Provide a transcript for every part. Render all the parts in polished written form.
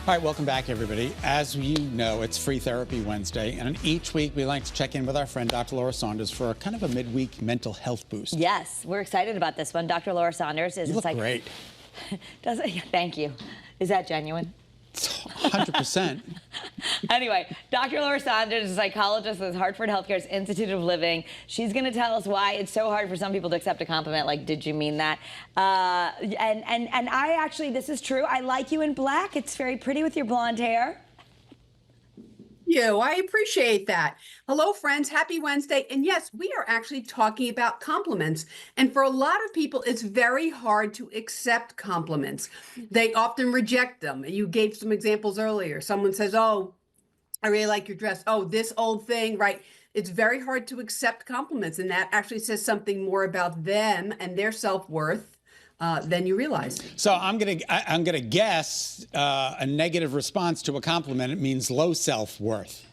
All right, welcome back, everybody. As you know, it's Free Therapy Wednesday, and each week we like to check in with our friend Dr. Laura Saunders for a kind of a midweek mental health boost. Yes, we're excited about this one. Dr. Laura Saunders is You look great. Does it? Thank you. Is that genuine? 100%. Anyway, Dr. Laura Saunders is a psychologist with Hartford Healthcare's Institute of Living. She's going to tell us why it's so hard for some people to accept a compliment. Like, did you mean that? And I actually, this is true. I like you in black. It's very pretty with your blonde hair. I appreciate that. Hello, friends. Happy Wednesday. And yes, we are actually talking about compliments. And for a lot of people, it's very hard to accept compliments. They often reject them. You gave some examples earlier. Someone says, oh, I really like your dress. Oh, this old thing, right? It's very hard to accept compliments. And that actually says something more about them and their self-worth than you realize. So I'm gonna guess a negative response to a compliment. It means low self-worth.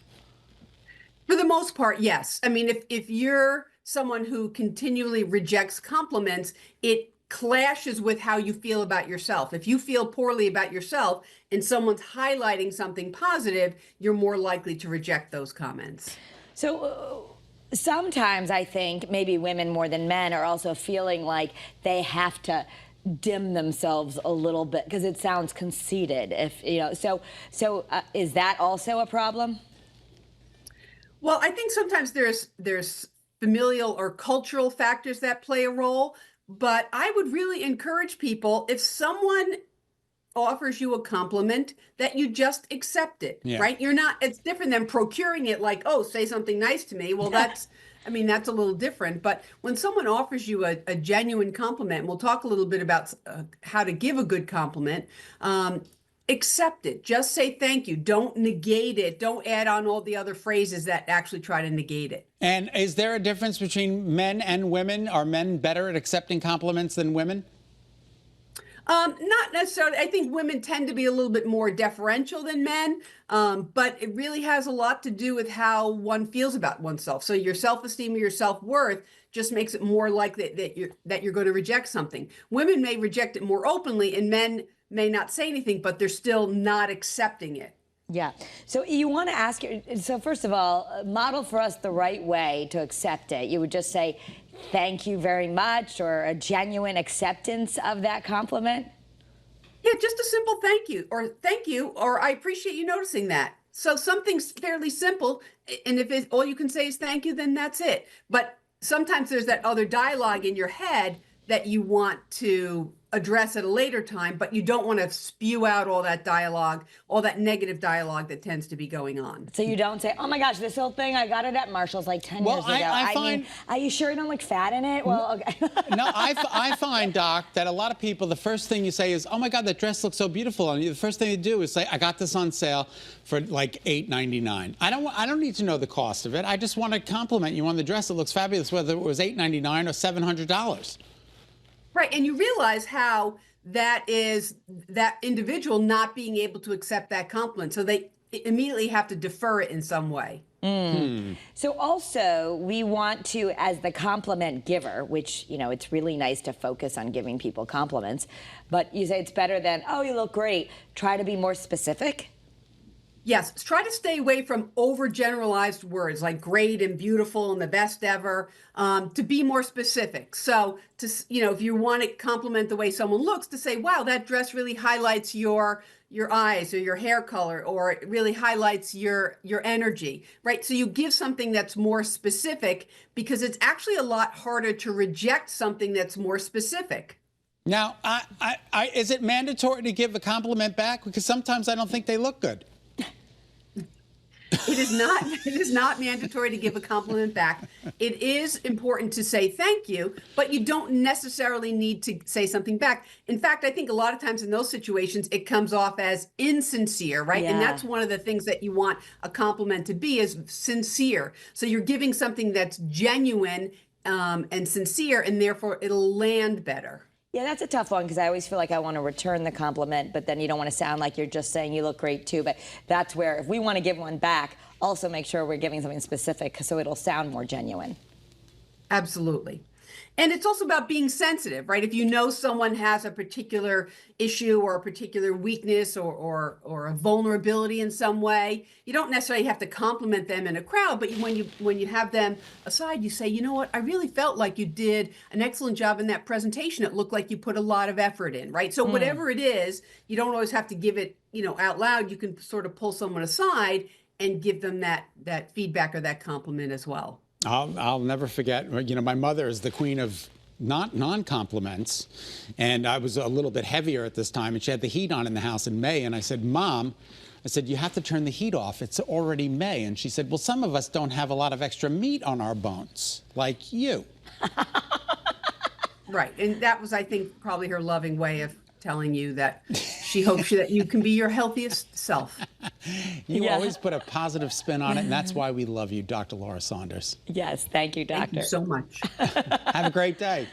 For the most part, yes. I mean, if you're someone who continually rejects compliments, it clashes with how you feel about yourself. If you feel poorly about yourself and someone's highlighting something positive, you're more likely to reject those comments. So sometimes I think maybe women more than men are also feeling like they have to dim themselves a little bit because it sounds conceited. If you know, so is that also a problem? Well, I think sometimes there's familial or cultural factors that play a role, but I would really encourage people, if someone offers you a compliment, that you just accept it, right? It's different than procuring it, like, oh, say something nice to me. Well, that's a little different. But when someone offers you a genuine compliment, and we'll talk a little bit about how to give a good compliment, accept it. Just say thank you. Don't negate it. Don't add on all the other phrases that actually try to negate it. And is there a difference between men and women? Are men better at accepting compliments than women? Not necessarily. I think women tend to be a little bit more deferential than men, but it really has a lot to do with how one feels about oneself. So your self-esteem or your self-worth just makes it more likely that you're going to reject something. Women may reject it more openly, and men may not say anything, but they're still not accepting it. Yeah. So you want to ask, so first of all, model for us the right way to accept it. You would just say, thank you very much, or a genuine acceptance of that compliment? Yeah, just a simple thank you, or I appreciate you noticing that. So something's fairly simple, and if all you can say is thank you, then that's it. But sometimes there's that other dialogue in your head that you want to address at a later time, but you don't want to spew out all that dialogue, all that negative dialogue that tends to be going on. So you don't say, oh my gosh, this whole thing, I got it at Marshall's like 10 years ago. I mean, are you sure you don't look fat in it? Well, okay. No, I find, Doc, that a lot of people, the first thing you say is, oh my God, that dress looks so beautiful on you. The first thing you do is say, I got this on sale for like $8.99. I don't need to know the cost of it. I just want to compliment you on the dress. It looks fabulous, whether it was $8.99 or $700. Right, and you realize how that is that individual not being able to accept that compliment. So they immediately have to defer it in some way. So also, we want to, as the compliment giver, which, you know, it's really nice to focus on giving people compliments, but you say it's better than, oh, you look great. Try to be more specific. Yes, try to stay away from overgeneralized words like great and beautiful and the best ever, to be more specific. So, if you want to compliment the way someone looks, to say, wow, that dress really highlights your eyes or your hair color, or it really highlights your energy, right? So you give something that's more specific, because it's actually a lot harder to reject something that's more specific. Now, is it mandatory to give a compliment back? Because sometimes I don't think they look good. It is not mandatory to give a compliment back. It is important to say thank you, but you don't necessarily need to say something back. In fact, I think a lot of times in those situations, it comes off as insincere, right? Yeah. And that's one of the things that you want a compliment to be, is sincere. So you're giving something that's genuine and sincere, and therefore it'll land better. Yeah, that's a tough one, because I always feel like I want to return the compliment, but then you don't want to sound like you're just saying you look great too. But that's where, if we want to give one back, also make sure we're giving something specific so it'll sound more genuine. Absolutely. And it's also about being sensitive, right? If you know someone has a particular issue or a particular weakness or a vulnerability in some way, you don't necessarily have to compliment them in a crowd, but when you have them aside, you say, you know what, I really felt like you did an excellent job in that presentation. It looked like you put a lot of effort in, right? So whatever it is, you don't always have to give it, out loud. You can sort of pull someone aside and give them that feedback or that compliment as well. I'll never forget, my mother is the queen of non-compliments, and I was a little bit heavier at this time, and she had the heat on in the house in May, and I said, Mom, you have to turn the heat off. It's already May. And she said, well, some of us don't have a lot of extra meat on our bones, like you. Right. And that was, I think, probably her loving way of telling you that she hopes that you can be your healthiest self. You always put a positive spin on it, and that's why we love you, Dr. Laura Saunders. Yes, thank you, doctor. Thank you so much. Have a great day.